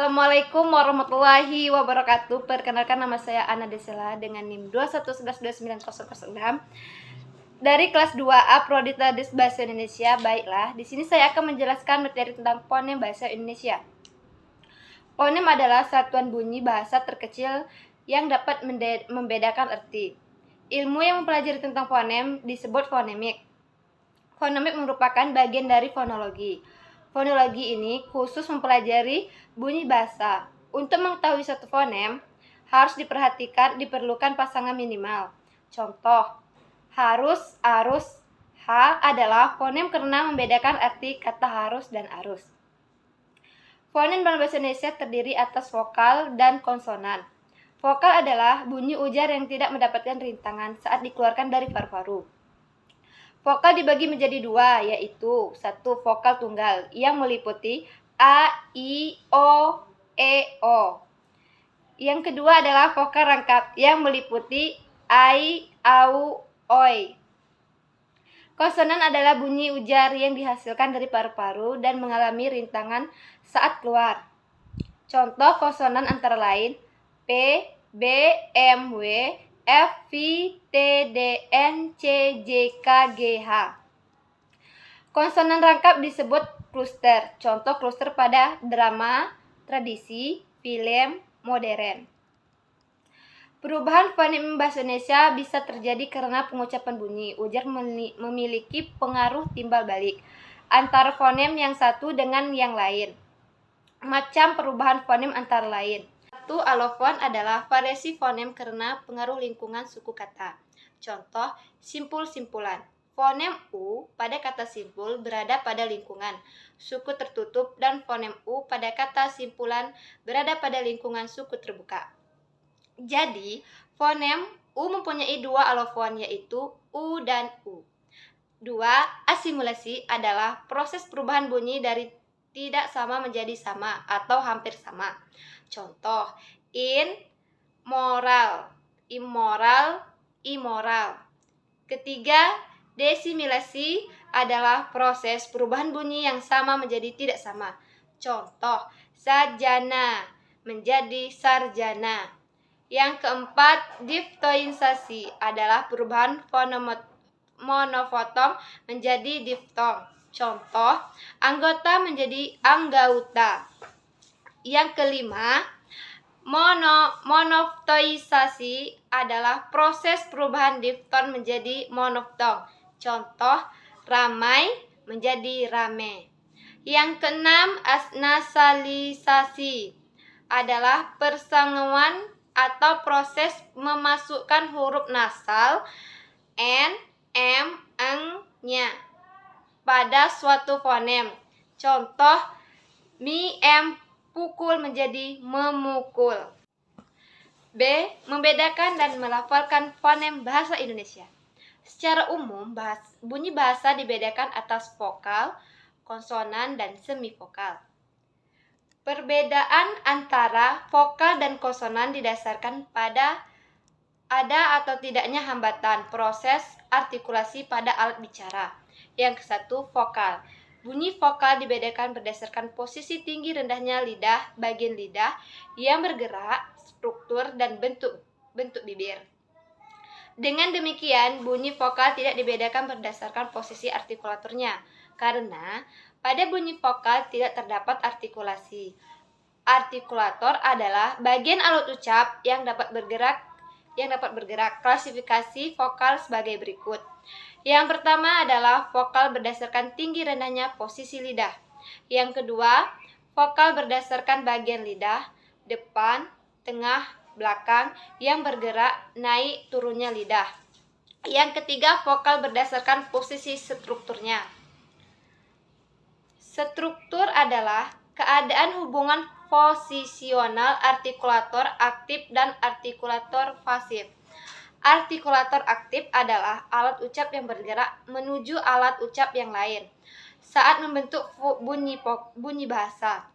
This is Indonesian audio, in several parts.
Assalamualaikum warahmatullahi wabarakatuh. Perkenalkan, nama saya Ana Desela dengan NIM 211129006 dari kelas 2A Prodi Tadis Bahasa Indonesia. Baiklah, di sini saya akan menjelaskan materi tentang fonem bahasa Indonesia. Fonem adalah satuan bunyi bahasa terkecil yang dapat membedakan arti. Ilmu yang mempelajari tentang fonem disebut fonemik. Fonemik merupakan bagian dari fonologi. Fonologi ini khusus mempelajari bunyi bahasa. Untuk mengetahui satu fonem, harus diperlukan pasangan minimal. Contoh, harus, arus. H adalah fonem karena membedakan arti kata harus dan arus. Fonem dalam bahasa Indonesia terdiri atas vokal dan konsonan. Vokal adalah bunyi ujar yang tidak mendapatkan rintangan saat dikeluarkan dari paru-paru. Vokal dibagi menjadi dua, yaitu satu vokal tunggal yang meliputi A, I, O, E, O. Yang kedua adalah vokal rangkap yang meliputi Ai, Au, Oi. Konsonan adalah bunyi ujar yang dihasilkan dari paru-paru dan mengalami rintangan saat keluar. Contoh konsonan antara lain P, B, M, W, F, V, T, D, N, C, J, K, G, H. Konsonan rangkap disebut kluster. Contoh kluster pada drama, tradisi, film, modern. Perubahan fonem bahasa Indonesia bisa terjadi karena pengucapan bunyi. Ujar memiliki pengaruh timbal balik antara fonem yang satu dengan yang lain. Macam perubahan fonem antara lain. Satu, alofon adalah variasi fonem karena pengaruh lingkungan suku kata. Contoh, simpul-simpulan. Fonem U pada kata simpul berada pada lingkungan suku tertutup dan fonem U pada kata simpulan berada pada lingkungan suku terbuka. Jadi, fonem U mempunyai dua alofon, yaitu U dan U. Dua, asimilasi adalah proses perubahan bunyi dari tidak sama menjadi sama atau hampir sama. Contoh, moral, immoral, immoral. Ketiga, desimilasi adalah proses perubahan bunyi yang sama menjadi tidak sama. Contoh, sarjana menjadi sarjana. Yang keempat, diftonisasi adalah perubahan monofotong menjadi diftong. Contoh, anggota menjadi anggauta. Yang kelima, monoftoisasi adalah proses perubahan difton menjadi monoftong. Contoh, ramai menjadi rame. Yang keenam, nasalisasi adalah persanguan atau proses memasukkan huruf nasal n, m, eng-nya pada suatu fonem. Contoh, mi, em, pukul menjadi memukul. B. Membedakan dan melafalkan fonem bahasa Indonesia. Secara umum, bunyi bahasa dibedakan atas vokal, konsonan, dan semivokal. Perbedaan antara vokal dan konsonan didasarkan pada ada atau tidaknya hambatan proses artikulasi pada alat bicara. Yang kesatu, vokal. Bunyi vokal dibedakan berdasarkan posisi tinggi rendahnya lidah, bagian lidah yang bergerak, struktur, dan bentuk bibir. Dengan demikian, bunyi vokal tidak dibedakan berdasarkan posisi artikulatornya, karena pada bunyi vokal tidak terdapat artikulasi. Artikulator adalah bagian alat ucap yang dapat bergerak. Klasifikasi vokal sebagai berikut. Yang pertama adalah vokal berdasarkan tinggi rendahnya posisi lidah. Yang kedua, vokal berdasarkan bagian lidah, depan, tengah, belakang yang bergerak naik turunnya lidah. Yang ketiga, vokal berdasarkan posisi strukturnya. Struktur adalah keadaan hubungan posisional artikulator aktif dan artikulator pasif. Artikulator aktif adalah alat ucap yang bergerak menuju alat ucap yang lain saat membentuk bunyi bahasa.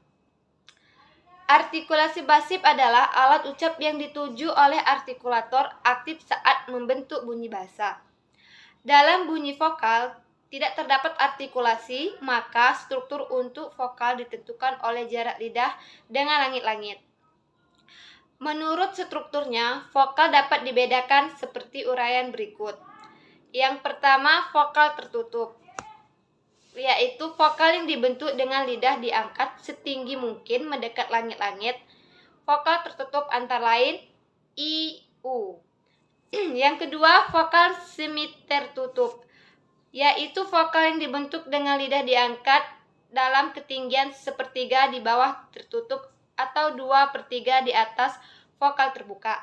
Artikulasi pasif adalah alat ucap yang dituju oleh artikulator aktif saat membentuk bunyi bahasa. Dalam bunyi vokal, tidak terdapat artikulasi, maka struktur untuk vokal ditentukan oleh jarak lidah dengan langit-langit. Menurut strukturnya, vokal dapat dibedakan seperti uraian berikut. Yang pertama, vokal tertutup, yaitu vokal yang dibentuk dengan lidah diangkat setinggi mungkin mendekat langit-langit. Vokal tertutup antara lain I, U. Yang kedua, vokal semitertutup, yaitu vokal yang dibentuk dengan lidah diangkat dalam ketinggian sepertiga di bawah tertutup atau 2/3 di atas vokal terbuka.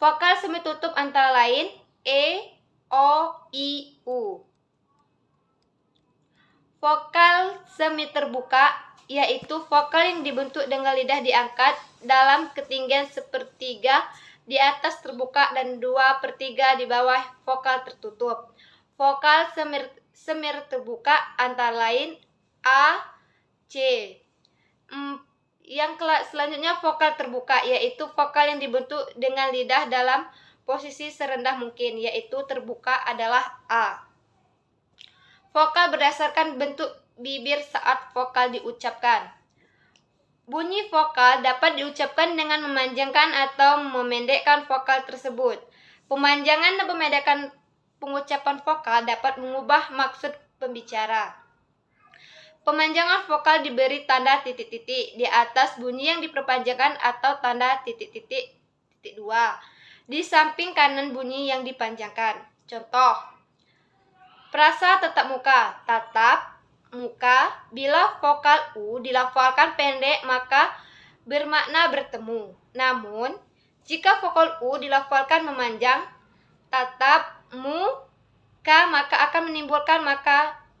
Vokal semitutup antara lain E, O, I, U. Vokal semi terbuka yaitu vokal yang dibentuk dengan lidah diangkat dalam ketinggian sepertiga di atas terbuka dan 2/3 di bawah vokal tertutup. Vokal semir terbuka antara lain A, C. Yang selanjutnya vokal terbuka yaitu vokal yang dibentuk dengan lidah dalam posisi serendah mungkin, yaitu terbuka adalah A. Vokal berdasarkan bentuk bibir saat vokal diucapkan. Bunyi vokal dapat diucapkan dengan memanjangkan atau memendekkan vokal tersebut. Pemanjangan dan pemendekan pengucapan vokal dapat mengubah maksud pembicara. Pemanjangan vokal diberi tanda titik-titik di atas bunyi yang diperpanjangkan atau tanda titik-titik dua di samping kanan bunyi yang dipanjangkan. Contoh, frasa tatap muka, tatap muka. Bila vokal U dilafalkan pendek maka bermakna bertemu. Namun, jika vokal U dilafalkan memanjang, tatap muka, maka akan menimbulkan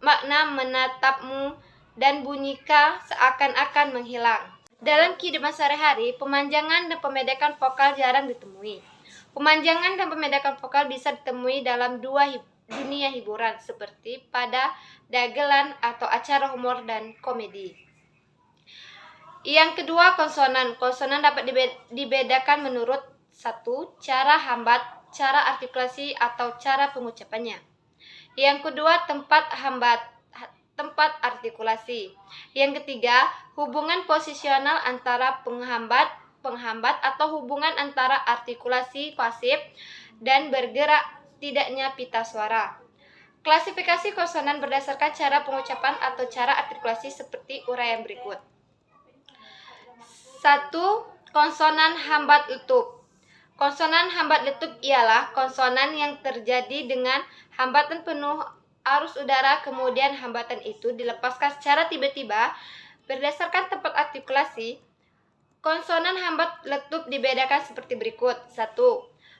makna menatapmu dan bunyi K seakan-akan menghilang. Dalam kehidupan sehari-hari, pemanjangan dan pemendekan vokal jarang ditemui. Pemanjangan dan pemendekan vokal bisa ditemui dalam dunia hiburan seperti pada dagelan atau acara humor dan komedi. Yang kedua, konsonan. Konsonan dapat dibedakan menurut 1. Cara hambat, cara artikulasi atau cara pengucapannya. Yang kedua, tempat artikulasi. Yang ketiga, hubungan posisional antara penghambat atau hubungan antara artikulasi pasif dan bergerak tidaknya pita suara. Klasifikasi konsonan berdasarkan cara pengucapan atau cara artikulasi seperti uraian berikut. 1. Konsonan hambat letup. Konsonan hambat letup ialah konsonan yang terjadi dengan hambatan penuh arus udara, kemudian hambatan itu dilepaskan secara tiba-tiba. Berdasarkan tempat artikulasi, konsonan hambat letup dibedakan seperti berikut. 1.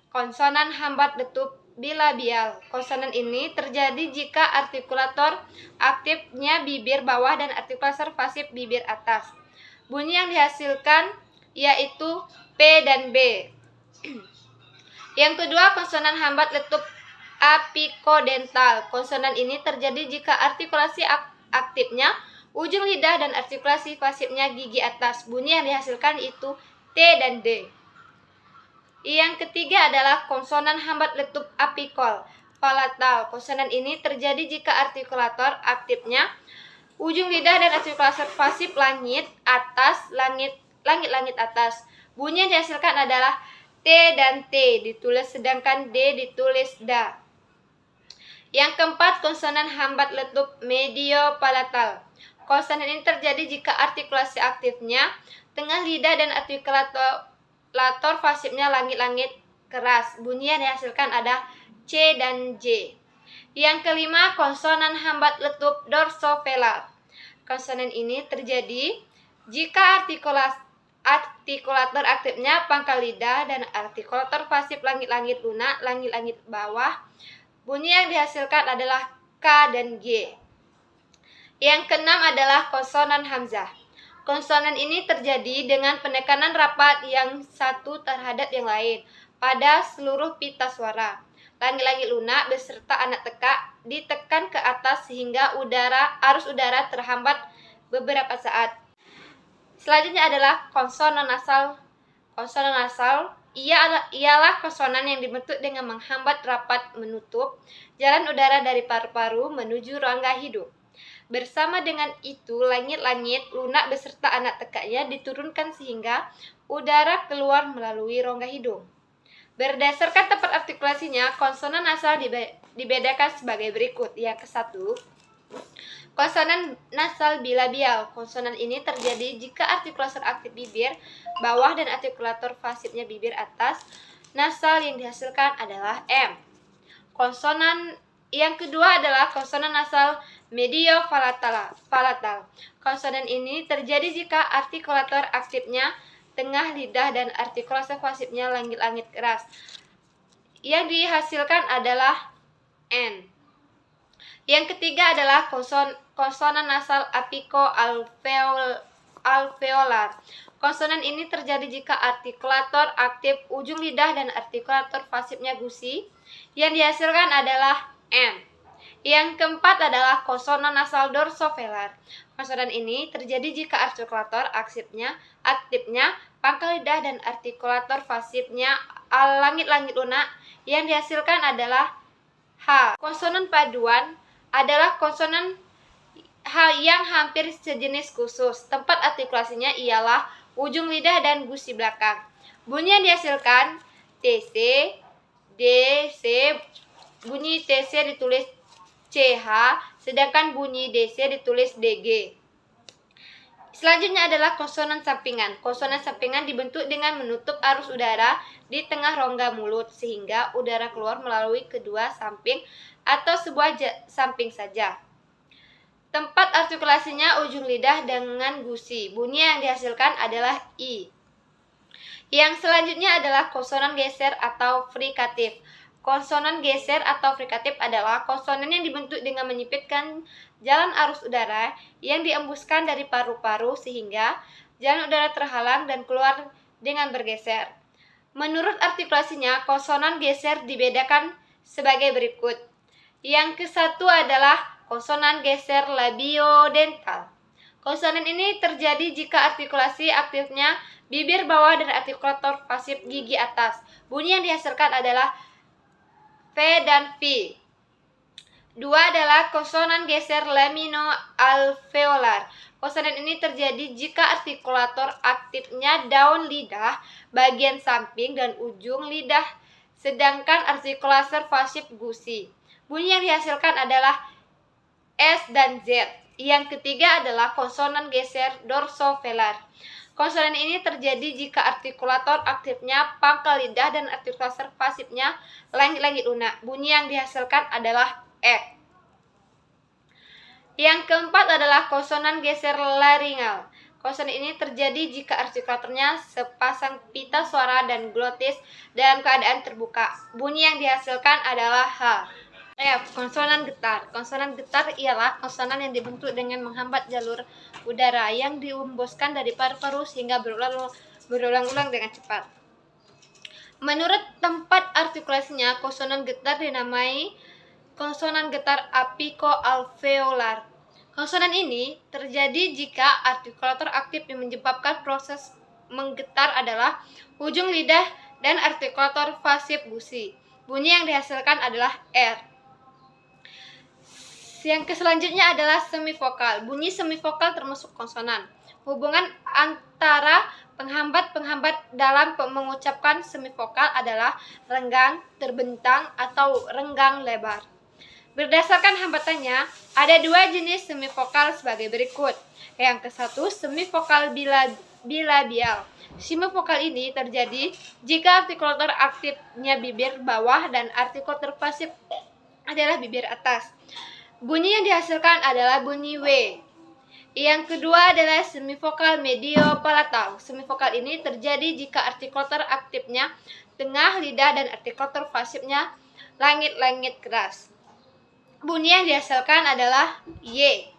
Konsonan hambat letup bilabial. Konsonan ini terjadi jika artikulator aktifnya bibir bawah dan artikulator pasif bibir atas. Bunyi yang dihasilkan yaitu P dan B. Yang kedua, konsonan hambat letup apikodental. Konsonan ini terjadi jika artikulasi aktifnya ujung lidah dan artikulasi pasifnya gigi atas. Bunyi yang dihasilkan itu T dan D. Yang ketiga adalah konsonan hambat letup apikal palatal. Konsonan ini terjadi jika artikulator aktifnya ujung lidah dan artikulasi pasif langit atas. Bunyi yang dihasilkan adalah T dan T ditulis sedangkan D ditulis da. Yang keempat, konsonan hambat letup mediopalatal. Konsonan ini terjadi jika artikulasi aktifnya tengah lidah dan artikulator pasifnya langit-langit keras. Bunyi yang dihasilkan ada C dan J. Yang kelima, konsonan hambat letup dorsovelar. Konsonan ini terjadi jika artikulator aktifnya pangkal lidah dan artikulator pasif langit-langit lunak, langit-langit bawah. Bunyi yang dihasilkan adalah K dan G. Yang keenam adalah konsonan hamzah. Konsonan ini terjadi dengan penekanan rapat yang satu terhadap yang lain pada seluruh pita suara. Langit-langit lunak beserta anak tekak ditekan ke atas sehingga arus udara terhambat beberapa saat. Selanjutnya adalah konsonan nasal. Konsonan nasal ialah konsonan yang dibentuk dengan menghambat rapat menutup jalan udara dari paru-paru menuju rongga hidung. Bersama dengan itu, langit-langit lunak beserta anak tekaknya diturunkan sehingga udara keluar melalui rongga hidung. Berdasarkan tempat artikulasinya, konsonan nasal dibedakan sebagai berikut. Yang ke-1, konsonan nasal bilabial. Konsonan ini terjadi jika artikulator aktif bibir bawah dan artikulator pasifnya bibir atas nasal yang dihasilkan adalah M. Konsonan yang kedua adalah konsonan nasal mediopalatal. Konsonan ini terjadi jika artikulator aktifnya tengah lidah dan artikulator pasifnya langit-langit keras. Yang dihasilkan adalah N. Yang ketiga adalah konsonan nasal apico-alveolar. Konsonan ini terjadi jika artikulator aktif ujung lidah dan artikulator pasifnya gusi. Yang dihasilkan adalah M. Yang keempat adalah konsonan nasal dorsovelar. Konsonan ini terjadi jika artikulator aktifnya pangkal lidah dan artikulator pasifnya langit-langit lunak. Yang dihasilkan adalah H. Konsonan paduan adalah konsonan yang hampir sejenis khusus. Tempat artikulasinya ialah ujung lidah dan gusi belakang. Bunyi yang dihasilkan TC, DC, bunyi TC ditulis CH, sedangkan bunyi DC ditulis DG. Selanjutnya adalah konsonan sampingan. Konsonan sampingan dibentuk dengan menutup arus udara di tengah rongga mulut sehingga udara keluar melalui kedua samping atau sebuah samping saja. Tempat artikulasinya ujung lidah dengan gusi. Bunyi yang dihasilkan adalah I. Yang selanjutnya adalah konsonan geser atau frikatif. Konsonan geser atau frikatif adalah konsonan yang dibentuk dengan menyempitkan jalan arus udara yang diembuskan dari paru-paru sehingga jalan udara terhalang dan keluar dengan bergeser. Menurut artikulasinya, konsonan geser dibedakan sebagai berikut. Yang ke-1 adalah konsonan geser labiodental. Konsonan ini terjadi jika artikulasi aktifnya bibir bawah dan artikulator pasif gigi atas. Bunyi yang dihasilkan adalah V dan V. 2 adalah konsonan geser laminoalveolar. Konsonan ini terjadi jika artikulator aktifnya daun lidah, bagian samping dan ujung lidah, sedangkan artikulator pasif gusi. Bunyi yang dihasilkan adalah S dan Z. Yang ketiga adalah konsonan geser dorsovelar. Konsonan ini terjadi jika artikulator aktifnya pangkal lidah dan artikulator pasifnya langit-langit lunak. Bunyi yang dihasilkan adalah X. Yang keempat adalah konsonan geser laringal. Konsonan ini terjadi jika artikulatornya sepasang pita suara dan glotis dalam keadaan terbuka. Bunyi yang dihasilkan adalah H. F. Konsonan getar. Konsonan getar ialah konsonan yang dibentuk dengan menghambat jalur udara yang dihembuskan dari paru-paru sehingga berulang-ulang dengan cepat. Menurut tempat artikulasinya, konsonan getar dinamai konsonan getar apico-alveolar. Konsonan ini terjadi jika artikulator aktif yang menyebabkan proses menggetar adalah ujung lidah dan artikulator pasif gusi. Bunyi yang dihasilkan adalah R. Yang selanjutnya adalah semivokal. Bunyi semivokal termasuk konsonan. Hubungan antara penghambat-penghambat dalam mengucapkan semivokal adalah renggang, terbentang, atau renggang lebar. Berdasarkan hambatannya, ada dua jenis semivokal sebagai berikut. Yang ke-1, semivokal bilabial. Semivokal ini terjadi jika artikulator aktifnya bibir bawah dan artikulator pasif adalah bibir atas. Bunyi yang dihasilkan adalah bunyi W. Yang kedua adalah semivokal mediopalatal. Semivokal ini terjadi jika artikulator aktifnya tengah lidah dan artikulator pasifnya langit-langit keras. Bunyi yang dihasilkan adalah Y.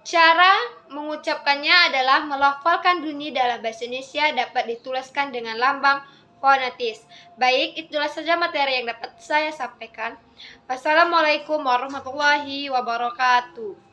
Cara mengucapkannya adalah melafalkan bunyi dalam bahasa Indonesia dapat dituliskan dengan lambang fonetis. Baik, itulah saja materi yang dapat saya sampaikan. Wassalamualaikum warahmatullahi wabarakatuh.